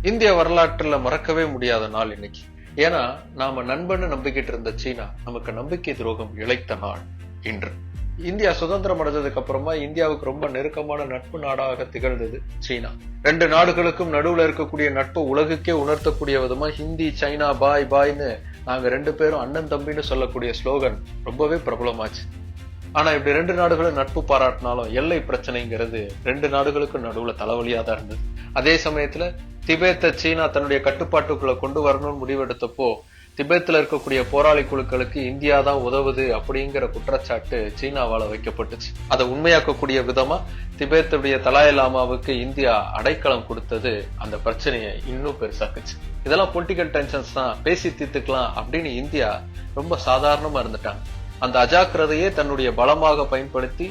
இந்திய வரலாற்றுல மறக்கவே முடியாத நாள் இன்னைக்கு. ஏன்னா நாம நண்பன்னு நம்பிக்கிட்டு இருந்த சீனா நமக்கு நம்பிக்கை துரோகம் இழைத்த நாள் இன்று. இந்தியா சுதந்திரம் அடைஞ்சதுக்கு அப்புறமா இந்தியாவுக்கு ரொம்ப நெருக்கமான நட்பு நாடாக திகழ்ந்தது சீனா. ரெண்டு நாடுகளுக்கும் நடுவுல இருக்கக்கூடிய நட்பு உலகுக்கே உணர்த்தக்கூடிய விதமா ஹிந்தி, சைனா, பாய் பாய்னு நாங்க ரெண்டு பேரும் அண்ணன் தம்பின்னு சொல்லக்கூடிய ஸ்லோகன் ரொம்பவே பிரபலமாச்சு. ஆனா இப்படி ரெண்டு நாடுகளும் நட்பு பாராட்டினாலும் எல்லை பிரச்சனைங்கிறது ரெண்டு நாடுகளுக்கும் நடுவுல தலைவலியா தான் இருந்தது. அதே சமயத்துல திபேத்தை சீனா தன்னுடைய கட்டுப்பாட்டுக்குள்ள கொண்டு வரணும்னு முடிவெடுத்தப்போ திபேத்துல இருக்கக்கூடிய போராளி குழுக்களுக்கு இந்தியா தான் உதவுது அப்படிங்கிற குற்றச்சாட்டு சீனாவால வைக்கப்பட்டுச்சு. அதை உண்மையாக்கக்கூடிய விதமா திபேத்துடைய தலாய் லாமாவுக்கு இந்தியா அடைக்கலம் கொடுத்தது அந்த பிரச்சனையை இன்னும் பெருசாக்குச்சு. இதெல்லாம் பொலிட்டிக்கல் டென்ஷன்ஸ் தான், பேசி தீர்த்துக்கலாம் அப்படின்னு இந்தியா ரொம்ப சாதாரணமா இருந்துட்டாங்க. அந்த அஜாக்கிரதையே தன்னுடைய பலமாக பயன்படுத்தி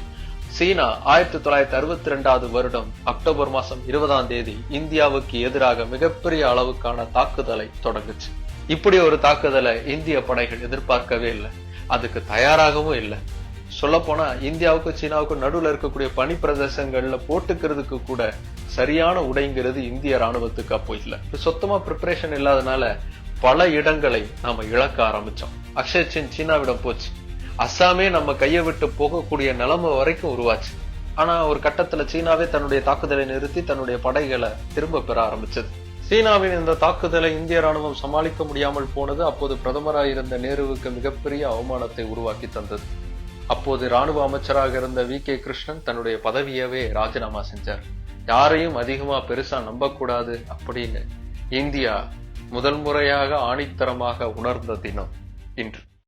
சீனா 1962 வருடம் அக்டோபர் மாசம் 20 இந்தியாவுக்கு எதிராக மிகப்பெரிய அளவுக்கான தாக்குதலை தொடங்குச்சு. இப்படி ஒரு தாக்குதலை இந்திய படைகள் எதிர்பார்க்கவே இல்லை, அதுக்கு தயாராகவும் இல்லை. சொல்ல போனா இந்தியாவுக்கு சீனாவுக்கு நடுவுல இருக்கக்கூடிய பனி பிரதேசங்கள்ல போட்டுக்கிறதுக்கு கூட சரியான உடைங்கிறது இந்திய ராணுவத்துக்கு அப்போ இல்லை. சொத்தமா ப்ரிப்பரேஷன் இல்லாதனால பல இடங்களை நாம இழக்க ஆரம்பிச்சோம். அக்ஷய் சின் சீனாவிடம் போச்சு, அஸ்ஸாமே நம்ம கையை விட்டு போகக்கூடிய நிலைமை வரைக்கும் உருவாச்சு. ஆனா ஒரு கட்டத்துல சீனாவே தன்னுடைய தாக்குதலை நிறுத்தி தன்னுடைய படைகளை திரும்ப பெற ஆரம்பிச்சது. சீனாவின் இந்த தாக்குதலை இந்திய ராணுவம் சமாளிக்க முடியாமல் போனது அப்போது பிரதமராக இருந்த நேருவுக்கு மிகப்பெரிய அவமானத்தை உருவாக்கி தந்தது. அப்போது ராணுவ அமைச்சராக இருந்த வி.கே. கிருஷ்ணன் தன்னுடைய பதவியவே ராஜினாமா செஞ்சார். யாரையும் அதிகமா பெருசா நம்பக்கூடாது அப்படின்னு இந்தியா முதல் முறையாக ஆணித்தரமாக உணர்ந்த தினம் இன்று.